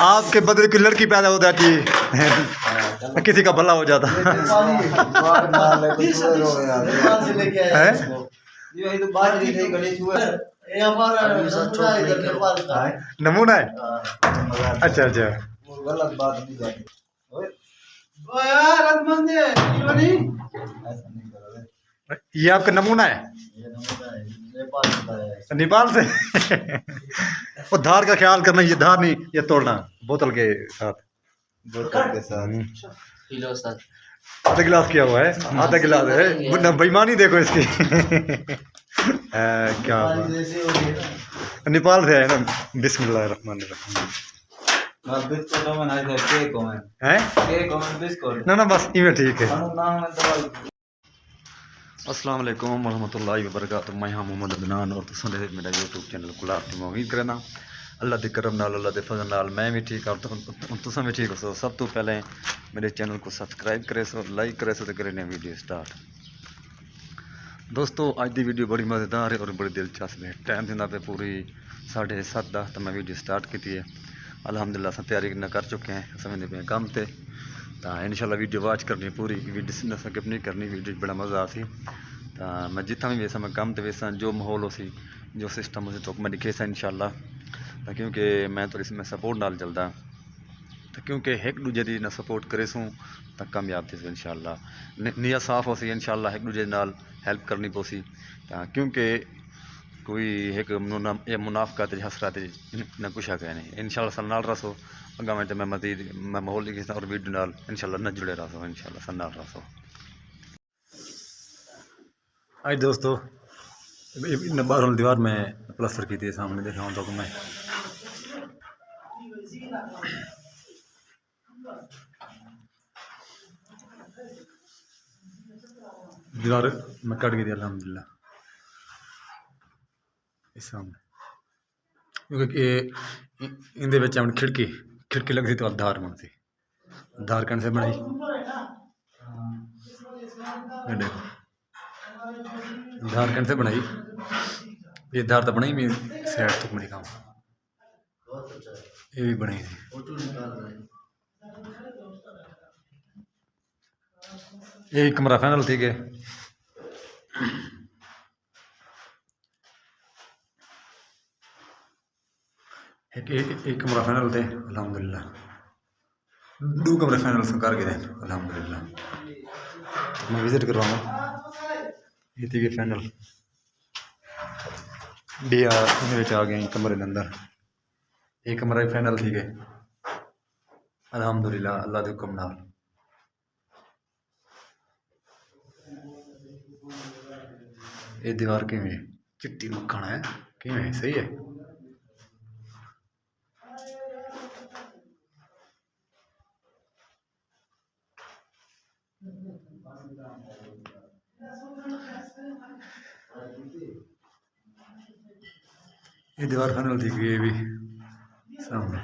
आपके बदले की लड़की पैदा हो जाती है, किसी का भला हो जाता है। नमूना है। अच्छा अच्छा, गलत बात नहीं जाती ये आपका नमूना है नेपाल से। वो धार का ख्याल करना, ये धार नहीं, ये तोड़ना बोतल के साथ। बोतल के साथ किलो सर आधा गिलास किया हुआ है, आधा गिलास है। बेईमानी देखो इसकी। क्या बात। नेपाल से है ना। बिस्मिल्लाहिर्रहमानिर्रहीम। हैं? ना ना बस इवें ठीक है। अस्सलाम वालेकुम वरहमतुल्लाहि वबरकातुहू। मैं हाँ मोहम्मद अदनान और तुम देख मेरा यूट्यूब चैनल गुलाब की उम्मीद करना अल्लाह के करम नाल, अल्लाह के फजल नाल मैं भी ठीक और तुम भी ठीक हो। सो सब तो पहले मेरे चैनल को सब्सक्राइब करे सो, लाइक करे सो, तो करे ने वीडियो स्टार्ट। दोस्तों अज की वीडियो बड़ी मज़ेदार है और बड़ी दिलचस्प है। टाइम दिना पे पूरी 7:30 तो मैं वीडियो स्टार्ट की है। अलहमदुलिल्लाह अस तैयारी कर चुके हैं, समझते पे काम से। तो इंशाल्लाह वीडियो वॉच करनी पूरी, वीडियो स्किप नहीं करनी। वीडियो बड़ा मज़ा आसी। तो मैं जितना भी वैसा मैं काम तो वैसा जो माहौल हो सी, जो सिस्टम हो तो मैं दिखे सा इंशाल्लाह। तो क्योंकि मैं तो इसमें सपोर्ट नाल चलता, तो क्योंकि एक दूजे की ना सपोर्ट करे सूँ तो कामयाब थे इंशाल्लाह। नीयत साफ हो सी इंशाल्लाह, एक दूजे नाल हेल्प करनी पोसी। तो क्योंकि कोई एक मुनाफकत हसरत न कुछ है नहीं। इंशाल्लाह सल नाल रसो अगा में मैं मजीद मैं माहौल लिखी और वीडियो नाल इंशाल्लाह न जुड़े रहो इंशाल्लाह सल नाल रसो। आज दोस्तों बाहर वाली दीवार में प्लास्टर की थी, सामने देखा हूँ तो मैं दीवार में कट गई थी अल्हम्दुलिल्लाह इस सामने, क्योंकि इंदे विच अपनी खिड़की खिड़की लगती तो धार बनती, धार कण से बनाई। देखो धार कण से बनाई, ये धार तो बनाई मेरी साइड तक बनी काम, ये भी बनी थी। ये कमरा फाइनल थी के एक कमरा फाइनल थे अल्हम्दुलिल्लाह। दो कमरे फाइनल से कर गए अल्हम्दुलिल्लाह। मैं विजिट करवाऊँगा। ये थी कि फाइनल डी आ गए कमरे के अंदर। एक कमरा ही फाइनल थी गए अल्हम्दुलिल्लाह अल्लाह के हुक्म नाल। ये दीवार किमें चिट्टी मक्खन है, किमें सही है। ये दीवार फाइनल थी कि ये भी सामने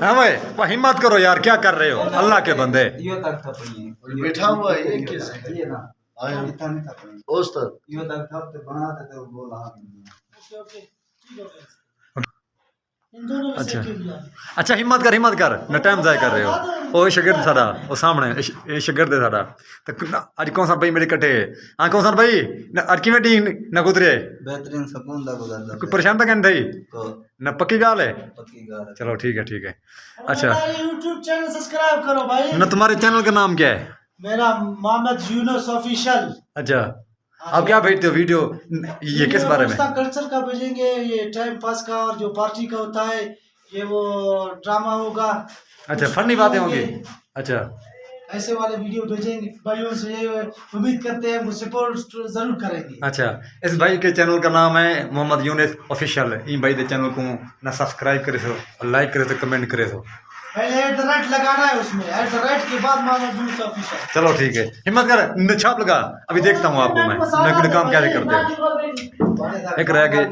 हाँ भाई वह हिम्मत करो यार, क्या कर रहे हो अल्लाह के बंदे। बैठा हुआ है ये कैसे ये ना उस तक यो तक थप ते बना देते वो बोला। अच्छा अच्छा हिम्मत कर न टाइम जाया कर रहे हो। वो शागिर्द साडा वो सामने ये शागिर्द है साडा। तो अज कौन सा भाई मेरे कट्ठे हाँ कौन सा भाई अज किवें टी न गुजरे बेहतरीन सुकून दा गुजरदा कोई परेशान तो कहते ही न पक्की गाल है। पक्की गाल है। चलो ठीक है। अच्छा यूट्यूब चैनल सब्सक्राइब करो भाई। न तुम्हारे चैनल का नाम क्या है? मेरा मोहम्मद यूनुस ऑफिशियल। अच्छा आप क्या भेजते हो वीडियो, ये किस बारे में? कल्चर का भेजेंगे, ये टाइम पास का और जो पार्टी का होता है ये वो ड्रामा होगा। अच्छा फनी बातें होंगी। अच्छा ऐसे वाले वीडियो भेजेंगे भाइयों से, उम्मीद करते हैं वो सपोर्ट जरूर करेंगे। अच्छा इस भाई के चैनल का नाम है मोहम्मद यूनुस ऑफिशियल। इन भाई के चैनल को ना सब्सक्राइब करे सो, लाइक करे तो कमेंट करे सो। पहले @ लगाना है उसमें, @ के बाद मोहम्मद यूनुस ऑफिशियल। चलो ठीक है हिम्मत कर छाप लगा। अभी देखता हूँ आपको मैं काम कैसे करते हो। एक रह गए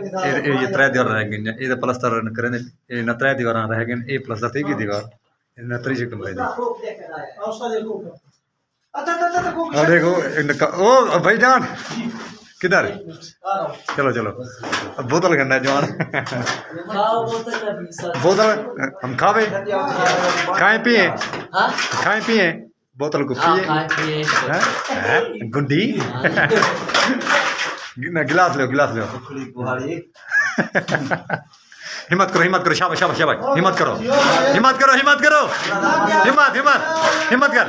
ये 3 दीवार रह गई, ये प्लस्तर करें ये 3 दीवार रह गए। ये प्लस्तर थी की दीवार नतरी जी कम भाई औसा देखो अच्छा अच्छा अच्छा को और देखो ओ भाईजान किधर आ रहा हूँ चलो चलो अब बोतल करना है जवान बोतल हम खावे खाए पिए खाए पिए बोतल को पिए हैं? हैं? गुंडी गिलास लो हिम्मत करो शाबाश शाबाश शाबाश हिम्मत करो हिम्मत कर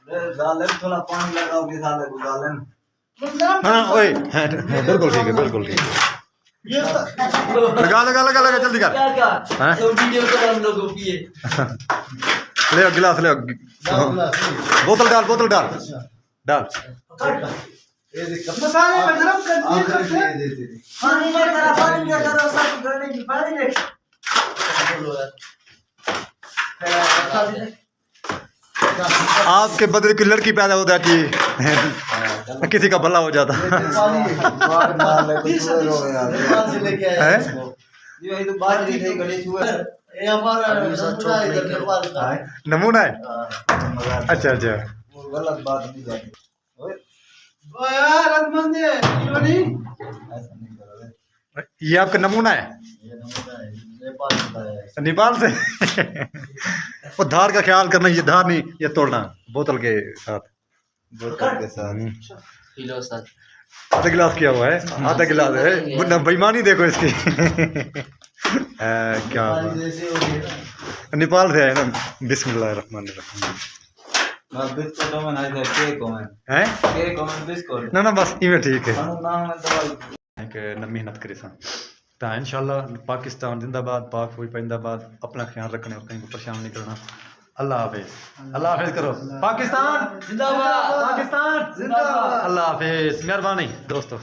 गालन थोड़ा पानी लगाओगे साले को गालन हाँ ओए बिल्कुल ठीक है ये लगा जल्दी कर हाँ? ले गिलास ले बोतल डाल ये देख मसाले में गरम कर दिए आखिर करते में ये दे पानी में करो सब करने की पानी में आपके बदले की लड़की पैदा हो जाती है किसी का भला हो जाता पानी बाहर डाल ले तो पूरे हो गया नेपाल से लेके आए हैं? इसको ये भाई तो बात नहीं थी गणेश हुआ ये हमारा नमूना है इधर नेपाल का नमूना है मजा अच्छा वो गलत बात नहीं जाती ओए ओ यार अदमंदे ये नहीं ऐसा नहीं करोगे ये आपका नमूना है ये नमूना है नेपाल का है नेपाल से वो धार का ख्याल करना ये धार नहीं ये तोड़ना बोतल के साथ बोतल के साथ आधा गिलास किया हुआ है आधा गिलास है बुढ़ा बेईमानी देखो इसकी क्या बात। जैसे हो गया नेपाल से है ना बिस्मिल्लाहिर्रहमानिर्रहीम ना बिस्कुट में नहीं था केक में हैं केक में बिस्कुट ना बस इवें ठीक है खाना नाम में दवाई कि न मेहनत करे सा तो इंशाल्लाह पाकिस्तान जिंदाबाद पाक हुई पैंदाबाद अपना ख्याल रखने और कहीं को परेशान नहीं करना अल्लाह हाफिज करो पाकिस्तान जिंदाबाद पाकिस्तान जिंदाबाद अल्लाह हाफिज मेहरबानी दोस्तों।